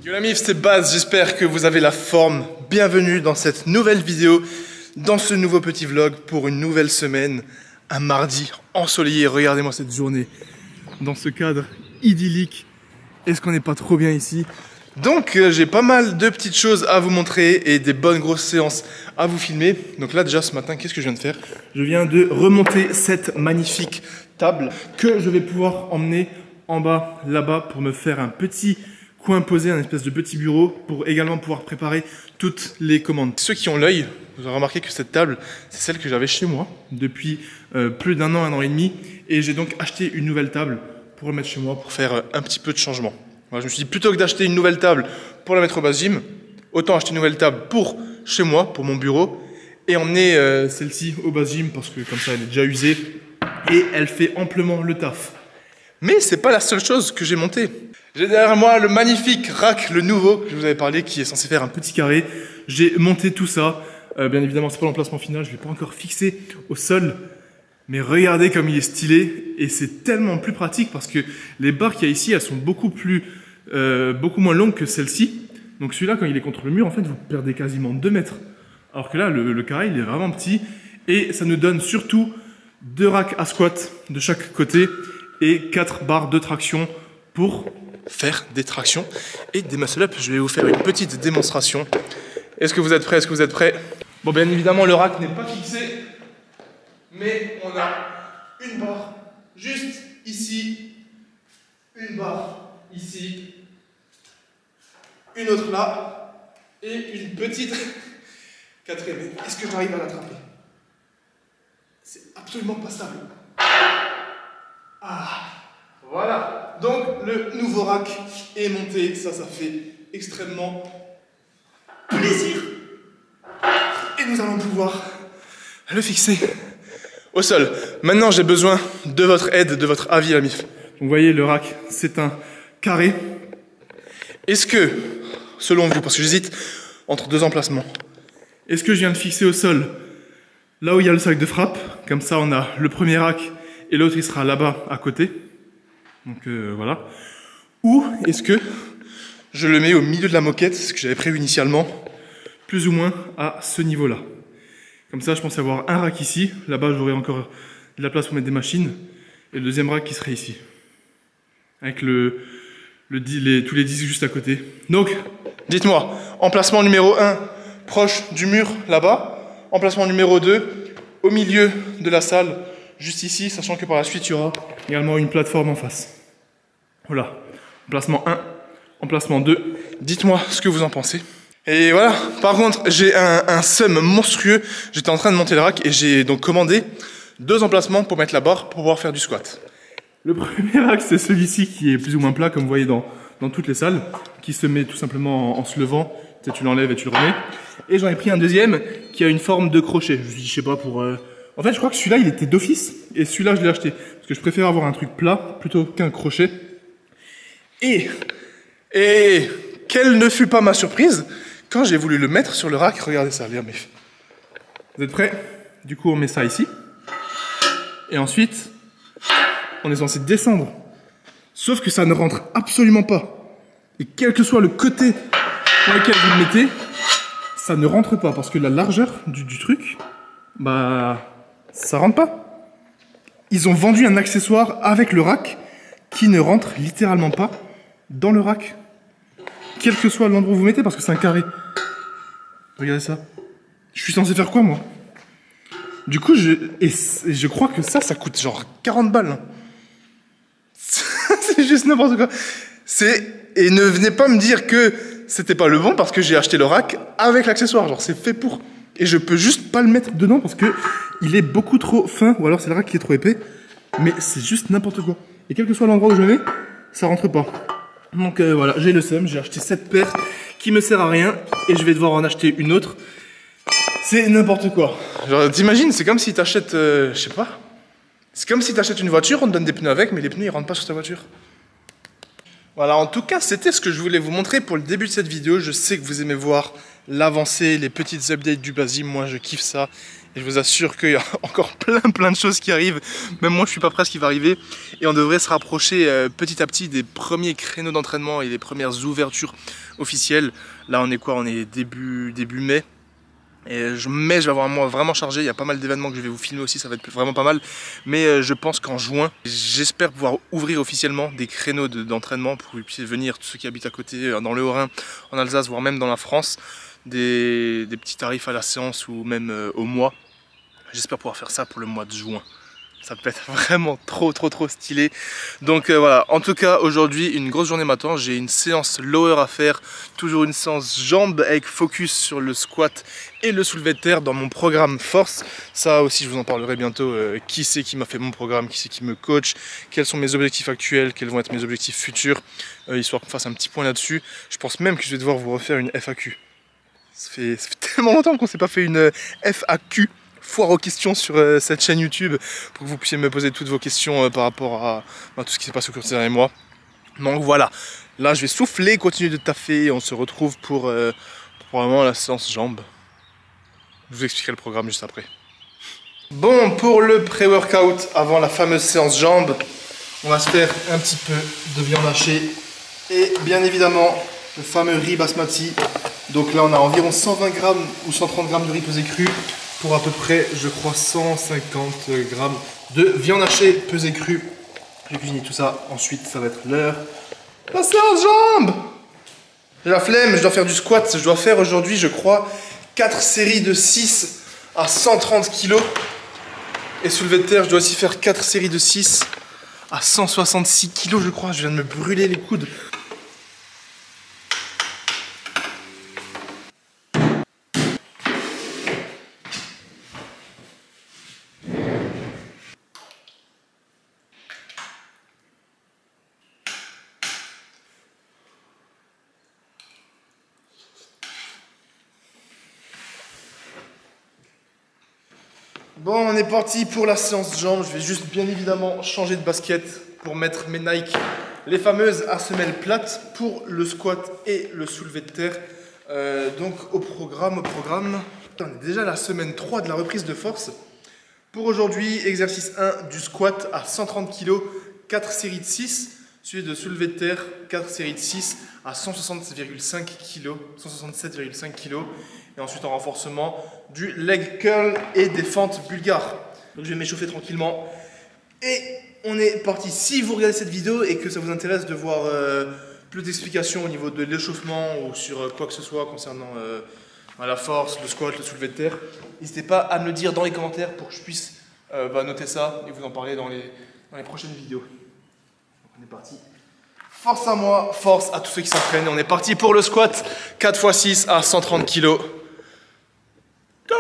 Yo la mif, c'est Baz, j'espère que vous avez la forme. Bienvenue dans cette nouvelle vidéo, dans ce nouveau petit vlog pour une nouvelle semaine. Un mardi ensoleillé, regardez-moi cette journée dans ce cadre idyllique. Est-ce qu'on n'est pas trop bien ici? Donc j'ai pas mal de petites choses à vous montrer et des bonnes grosses séances à vous filmer. Donc là déjà ce matin, qu'est-ce que je viens de faire? Je viens de remonter cette magnifique table que je vais pouvoir emmener en bas, là-bas, pour me faire un petit coin posé, un espèce de petit bureau, pour également pouvoir préparer toutes les commandes. Ceux qui ont l'œil, vous aurez remarqué que cette table, c'est celle que j'avais chez moi depuis plus d'un an et demi. Et j'ai donc acheté une nouvelle table pour le mettre chez moi, pour faire un petit peu de changement. Voilà, je me suis dit, plutôt que d'acheter une nouvelle table pour la mettre au bas gym, autant acheter une nouvelle table pour chez moi, pour mon bureau, et emmener celle-ci au bas gym, parce que comme ça, elle est déjà usée, et elle fait amplement le taf. Mais c'est pas la seule chose que j'ai montée. J'ai derrière moi le magnifique rack, le nouveau, que je vous avais parlé, qui est censé faire un petit carré. J'ai monté tout ça. Bien évidemment, c'est pas l'emplacement final, je l'ai pas encore fixé au sol. Mais regardez comme il est stylé, et c'est tellement plus pratique parce que les barres qu'il y a ici, elles sont beaucoup moins longues que celle-ci. Donc celui-là, quand il est contre le mur, en fait, vous perdez quasiment 2 mètres. Alors que là, le carré, il est vraiment petit, et ça nous donne surtout 2 racks à squat de chaque côté et 4 barres de traction pour faire des tractions et des muscle-up. Je vais vous faire une petite démonstration. Est-ce que vous êtes prêts? Est-ce que vous êtes prêts? Bon, bien évidemment, le rack n'est pas fixé. Mais on a une barre juste ici, une barre ici, une autre là, et une petite quatrième. Est-ce que j'arrive à l'attraper? C'est absolument pas stable. Ah, voilà. Donc le nouveau rack est monté, ça fait extrêmement plaisir. Et nous allons pouvoir le fixer au sol. Maintenant, j'ai besoin de votre aide, de votre avis, la mif. Vous voyez, le rack, c'est un carré. Est-ce que, selon vous, parce que j'hésite entre 2 emplacements, est-ce que je viens de fixer au sol là où il y a le sac de frappe? Comme ça, on a le premier rack et l'autre, il sera là-bas, à côté. Donc, voilà. Ou est-ce que je le mets au milieu de la moquette, ce que j'avais prévu initialement, plus ou moins à ce niveau-là? Comme ça, je pense avoir un rack ici. Là-bas, j'aurai encore de la place pour mettre des machines. Et le deuxième rack qui serait ici. Avec tous les disques juste à côté. Donc, dites-moi, emplacement numéro 1, proche du mur, là-bas. Emplacement numéro 2, au milieu de la salle, juste ici, sachant que par la suite, il y aura également une plateforme en face. Voilà. Emplacement 1, emplacement 2. Dites-moi ce que vous en pensez. Et voilà, par contre, j'ai un seum monstrueux. J'étais en train de monter le rack et j'ai donc commandé 2 emplacements pour mettre la barre pour pouvoir faire du squat. Le premier rack, c'est celui-ci qui est plus ou moins plat, comme vous voyez dans toutes les salles, qui se met tout simplement en se levant. Tu l'enlèves et tu le remets. Et j'en ai pris un deuxième qui a une forme de crochet. Je me suis dit, je sais pas, pour... En fait, je crois que celui-là, il était d'office. Et celui-là, je l'ai acheté. Parce que je préfère avoir un truc plat plutôt qu'un crochet. Et quelle ne fut pas ma surprise quand j'ai voulu le mettre sur le rack. Regardez ça, les mecs. Vous êtes prêts? Du coup, on met ça ici. Et ensuite, on est censé descendre. Sauf que ça ne rentre absolument pas. Et quel que soit le côté dans lequel vous le mettez, ça ne rentre pas. Parce que la largeur du truc, bah, ça rentre pas. Ils ont vendu un accessoire avec le rack qui ne rentre littéralement pas dans le rack. Quel que soit l'endroit où vous mettez, parce que c'est un carré. Regardez ça. Je suis censé faire quoi, moi? Du coup, je crois que ça coûte genre 40 balles. Hein. C'est juste n'importe quoi. Et ne venez pas me dire que c'était pas le bon, parce que j'ai acheté le rack avec l'accessoire. Genre, c'est fait pour. Et je peux juste pas le mettre dedans, parce que il est beaucoup trop fin, ou alors c'est le rack qui est trop épais. Mais c'est juste n'importe quoi. Et quel que soit l'endroit où je le mets, ça rentre pas. Donc voilà, j'ai le seum, j'ai acheté cette paire qui me sert à rien et je vais devoir en acheter une autre. C'est n'importe quoi. Genre, t'imagines, c'est comme si t'achètes, je sais pas. C'est comme si t'achètes une voiture, on te donne des pneus avec, mais les pneus ils rentrent pas sur ta voiture. Voilà, en tout cas, c'était ce que je voulais vous montrer pour le début de cette vidéo. Je sais que vous aimez voir l'avancée, les petites updates du bas gym. Moi, je kiffe ça. Et je vous assure qu'il y a encore plein de choses qui arrivent. Même moi je suis pas prêt à ce qui va arriver. Et on devrait se rapprocher petit à petit des premiers créneaux d'entraînement et des premières ouvertures officielles. Là on est quoi? On est début mai. Et mai, je vais avoir un mois vraiment chargé, il y a pas mal d'événements que je vais vous filmer aussi, ça va être vraiment pas mal. Mais je pense qu'en juin, j'espère pouvoir ouvrir officiellement des créneaux d'entraînement pour que vous puissiez venir, tous ceux qui habitent à côté, dans le Haut-Rhin, en Alsace, voire même dans la France, des petits tarifs à la séance ou même au mois. J'espère pouvoir faire ça pour le mois de juin. Ça peut être vraiment trop stylé. Donc voilà, en tout cas aujourd'hui une grosse journée m'attend. J'ai une séance lower à faire, toujours une séance jambes avec focus sur le squat et le soulevé de terre dans mon programme force. Ça aussi je vous en parlerai bientôt, qui c'est qui m'a fait mon programme, qui c'est qui me coach, quels sont mes objectifs actuels, quels vont être mes objectifs futurs, histoire qu'on fasse un petit point là-dessus. Je pense même que je vais devoir vous refaire une FAQ. Ça fait tellement longtemps qu'on ne s'est pas fait une FAQ. Foire aux questions sur cette chaîne YouTube pour que vous puissiez me poser toutes vos questions par rapport à tout ce qui s'est passé au cours de ces derniers mois. Donc voilà, là je vais souffler, continuer de taffer et on se retrouve pour probablement la séance jambes. Je vous expliquerai le programme juste après. Bon, pour le pré-workout avant la fameuse séance jambes, on va se faire un petit peu de viande hachée et bien évidemment le fameux riz basmati. Donc là on a environ 120 grammes ou 130 grammes de riz pesé cru pour à peu près, je crois, 150 grammes de viande hachée pesée crue. Je vais cuisiner tout ça, ensuite ça va être l'heure. La séance jambes! J'ai la flemme, je dois faire du squat, je dois faire aujourd'hui, je crois, 4 séries de 6 à 130 kg. Et soulevé de terre, je dois aussi faire 4 séries de 6 à 166 kg, je crois. Je viens de me brûler les coudes. Bon, on est parti pour la séance jambes. Je vais juste bien évidemment changer de basket pour mettre mes Nike, les fameuses à semelles plates pour le squat et le soulevé de terre. Donc au programme, on est déjà à la semaine 3 de la reprise de force. Pour aujourd'hui, exercice 1 du squat à 130 kg, 4 séries de 6, suivi de soulevé de terre, 4 séries de 6 à 167,5 kg. Et ensuite en renforcement du leg curl et des fentes bulgares. Donc je vais m'échauffer tranquillement. Et on est parti. Si vous regardez cette vidéo et que ça vous intéresse de voir plus d'explications au niveau de l'échauffement ou sur quoi que ce soit concernant la force, le squat, le soulevé de terre, n'hésitez pas à me le dire dans les commentaires pour que je puisse noter ça et vous en parler dans les prochaines vidéos. Donc on est parti. Force à moi, force à tous ceux qui s'entraînent. On est parti pour le squat 4 x 6 à 130 kg. Go!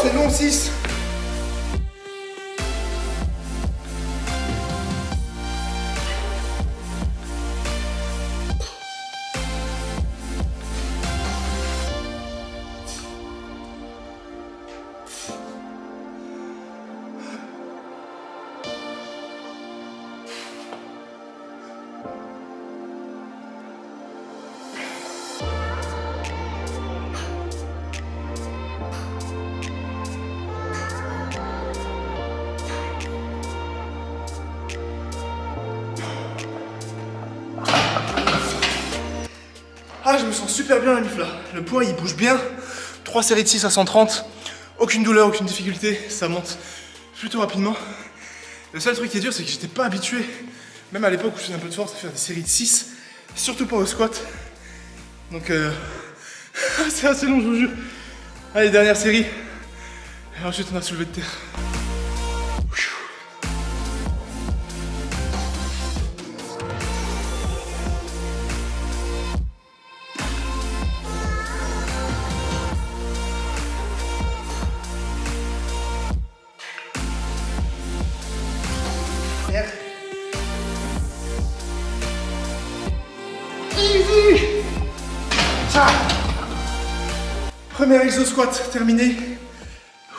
C'est long 6. Ah, je me sens super bien la mif là. Le poids il bouge bien. 3 séries de 6 à 130. Aucune douleur, aucune difficulté. Ça monte plutôt rapidement. Le seul truc qui est dur, c'est que j'étais pas habitué, même à l'époque où je faisais un peu de force, à faire des séries de 6, surtout pas au squat. Donc c'est assez long, je vous jure. Allez, dernière série. Et ensuite on a soulevé de terre. Easy. Ça. Premier exo squat terminé.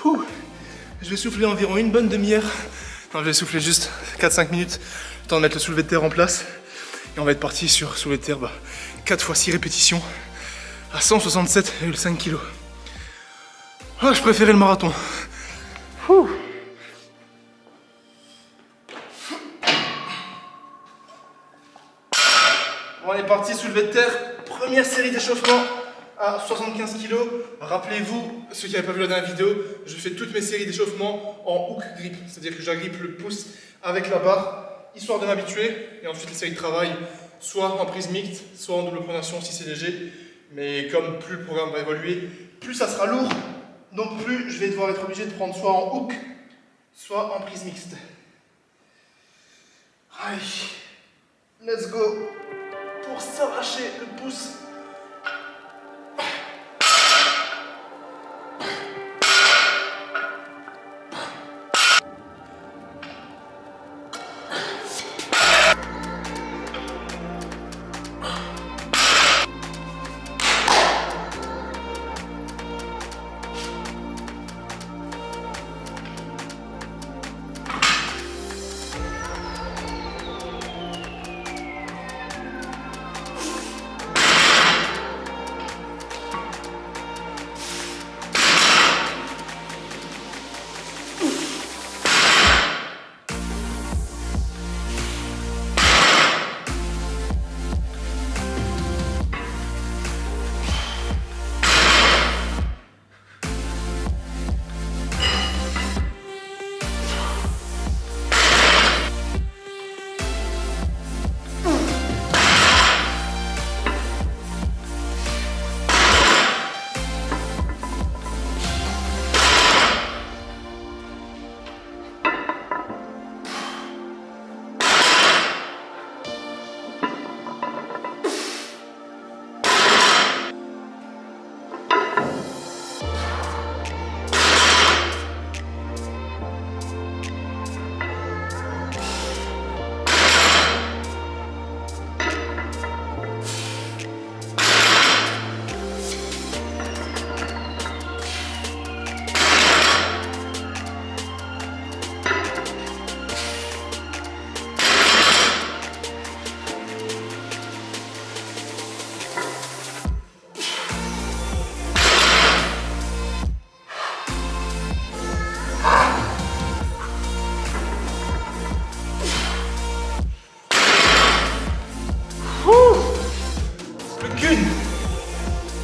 Ouh. Je vais souffler environ une bonne demi-heure. Non, je vais souffler juste 4-5 minutes. Le temps de mettre le soulevé de terre en place. Et on va être parti sur soulevé de terre 4 x 6 répétitions à 167,5 kg. Oh, je préférais le marathon. Ouh. On est parti, soulevé de terre, première série d'échauffement à 75 kg. Rappelez-vous, ceux qui n'avaient pas vu la dernière vidéo, je fais toutes mes séries d'échauffement en hook grip, c'est-à-dire que j'agrippe le pouce avec la barre, histoire de m'habituer, et ensuite les séries de travail, soit en prise mixte, soit en double pronation si c'est léger, mais comme plus le programme va évoluer, plus ça sera lourd, donc plus je vais devoir être obligé de prendre soit en hook, soit en prise mixte. Allez, let's go! Pour s'arracher le pouce.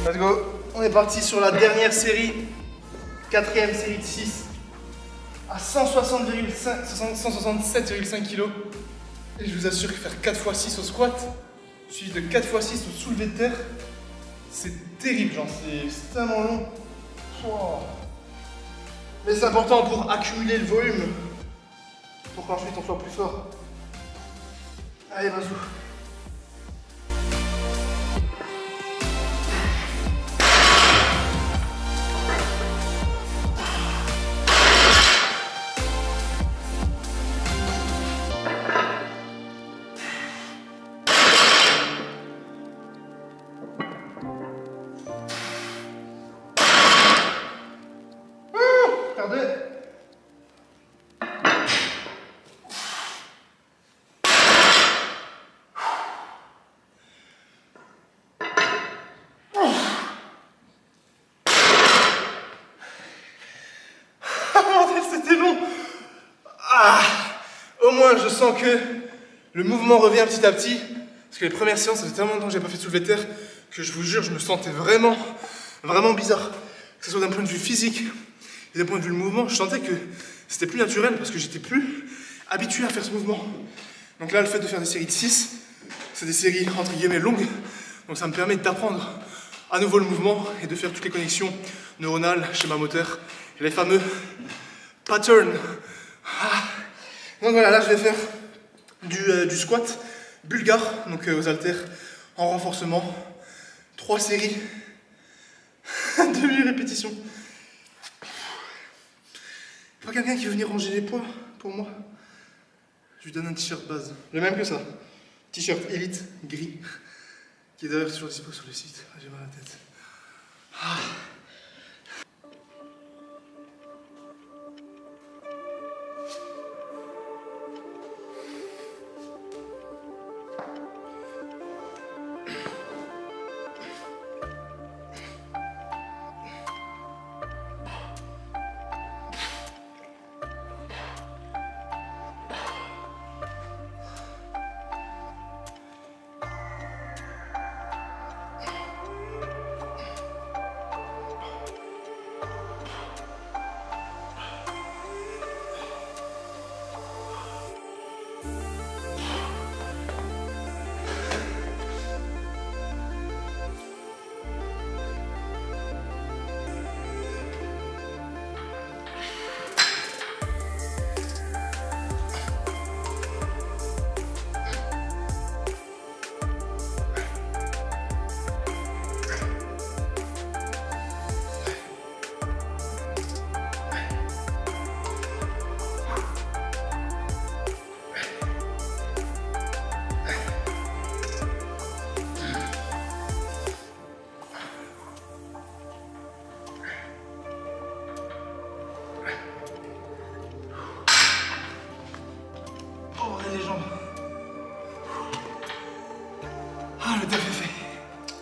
Let's go. On est parti sur la dernière série, quatrième série de 6 à 167,5 kg. Et je vous assure que faire 4 x 6 au squat, suivi de 4 x 6 au soulevé de terre, c'est terrible, genre c'est tellement long. Wow. Mais c'est important pour accumuler le volume, pour qu'ensuite on soit plus fort. Allez, vas-y. Regardez. C'était long. Ah, au moins je sens que le mouvement revient petit à petit. Parce que les premières séances, ça fait tellement longtemps que j'ai pas fait de soulevé de terre que je vous jure, je me sentais vraiment bizarre. Que ce soit d'un point de vue physique et d'un point de vue du mouvement, je sentais que c'était plus naturel parce que j'étais plus habitué à faire ce mouvement. Donc là, le fait de faire des séries de 6, c'est des séries entre guillemets longues. Donc ça me permet d'apprendre à nouveau le mouvement et de faire toutes les connexions neuronales, schéma moteur, et les fameux patterns. Donc voilà, là je vais faire du squat bulgare, donc aux haltères en renforcement. 3 séries de 8 répétitions. Pas quelqu'un qui veut venir ranger les poids pour moi. Je lui donne un t-shirt base, le même que ça. T-shirt Elite gris, qui est d'ailleurs toujours dispo sur le site. J'ai mal à la tête. Les jambes. Le taf est fait.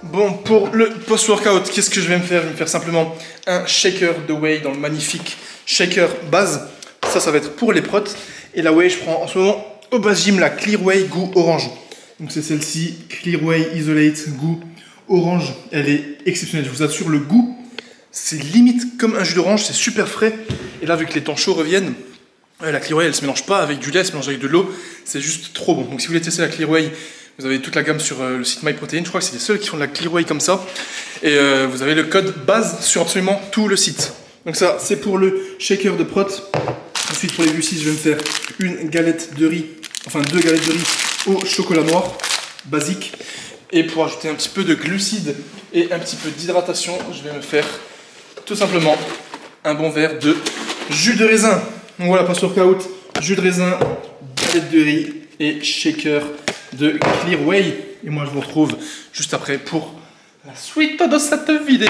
Bon, pour le post-workout, qu'est-ce que je vais me faire? Je vais me faire simplement un shaker de whey dans le magnifique shaker base. Ça va être pour les protes. Et la whey, je prends en ce moment au base gym la Clear Whey goût orange. Donc c'est celle-ci, Clear Whey Isolate goût orange. Elle est exceptionnelle, je vous assure, le goût, c'est limite comme un jus d'orange, c'est super frais. Et là, vu que les temps chauds reviennent, la Clear Whey, elle se mélange pas avec du lait, elle se mélange avec de l'eau. C'est juste trop bon. Donc si vous voulez tester la Clear Whey, vous avez toute la gamme sur le site MyProtein. Je crois que c'est les seuls qui font de la Clear Whey comme ça. Et vous avez le code base sur absolument tout le site. Donc ça, c'est pour le shaker de prot. Ensuite, pour les glucides, je vais me faire une galette de riz, enfin 2 galettes de riz au chocolat noir, basique. Et pour ajouter un petit peu de glucides et un petit peu d'hydratation, je vais me faire tout simplement un bon verre de jus de raisin. Donc voilà, post-workout, jus de raisin, galette de riz et shaker de Clear Whey. Et moi, je vous retrouve juste après pour la suite de cette vidéo.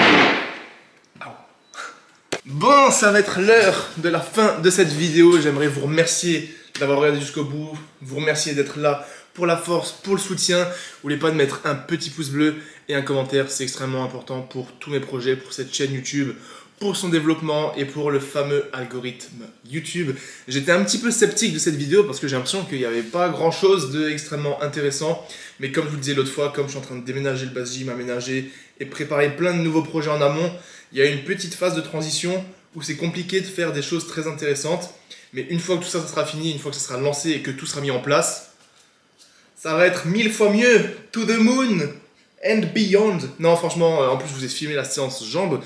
Bon, ça va être l'heure de la fin de cette vidéo. J'aimerais vous remercier d'avoir regardé jusqu'au bout, vous remercier d'être là pour la force, pour le soutien. N'oubliez pas de mettre un petit pouce bleu et un commentaire, c'est extrêmement important pour tous mes projets, pour cette chaîne YouTube, pour son développement et pour le fameux algorithme YouTube. J'étais un petit peu sceptique de cette vidéo parce que j'ai l'impression qu'il n'y avait pas grand chose d'extrêmement intéressant. Mais comme je vous le disais l'autre fois, comme je suis en train de déménager le base gym, aménager et préparer plein de nouveaux projets en amont, il y a une petite phase de transition où c'est compliqué de faire des choses très intéressantes. Mais une fois que tout ça sera fini, une fois que ça sera lancé et que tout sera mis en place, ça va être 1000 fois mieux. To the moon and beyond. Non, franchement, en plus je vous ai filmé la séance jambes.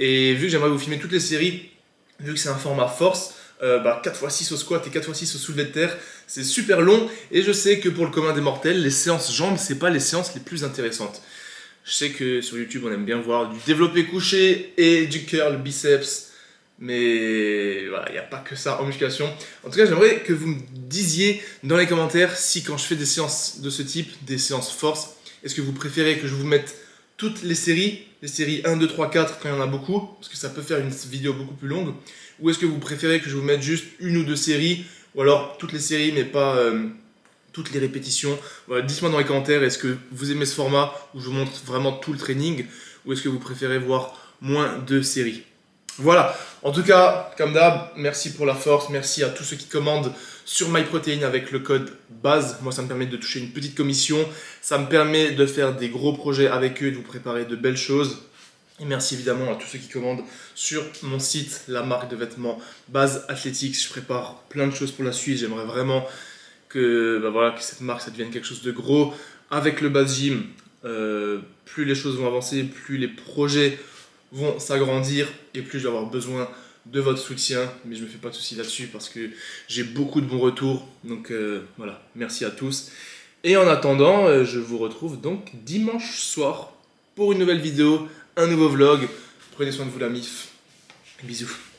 Et vu que j'aimerais vous filmer toutes les séries, vu que c'est un format force, 4x6 au squat et 4x6 au soulevé de terre, c'est super long. Et je sais que pour le commun des mortels, les séances jambes, c'est pas les séances les plus intéressantes. Je sais que sur YouTube, on aime bien voir du développé couché et du curl biceps. Mais voilà, il n'y a pas que ça en musculation. En tout cas, j'aimerais que vous me disiez dans les commentaires si quand je fais des séances de ce type, des séances force, est-ce que vous préférez que je vous mette toutes les séries 1, 2, 3, 4 quand il y en a beaucoup, parce que ça peut faire une vidéo beaucoup plus longue, ou est-ce que vous préférez que je vous mette juste une ou deux séries, ou alors toutes les séries mais pas toutes les répétitions. Voilà, dites-moi dans les commentaires, est-ce que vous aimez ce format où je vous montre vraiment tout le training, ou est-ce que vous préférez voir moins de séries? Voilà, en tout cas, comme d'hab, merci pour la force, merci à tous ceux qui commandent sur MyProtein avec le code BASE. Moi, ça me permet de toucher une petite commission, ça me permet de faire des gros projets avec eux, de vous préparer de belles choses. Et merci évidemment à tous ceux qui commandent sur mon site, la marque de vêtements Base Athletics. Je prépare plein de choses pour la suite. J'aimerais vraiment que, voilà, que cette marque ça devienne quelque chose de gros. Avec le Base Gym, plus les choses vont avancer, plus les projets vont s'agrandir et plus je vais avoir besoin de votre soutien. Mais je ne me fais pas de soucis là-dessus parce que j'ai beaucoup de bons retours. Donc voilà, merci à tous. Et en attendant, je vous retrouve donc dimanche soir pour une nouvelle vidéo, un nouveau vlog. Prenez soin de vous la MIF. Bisous.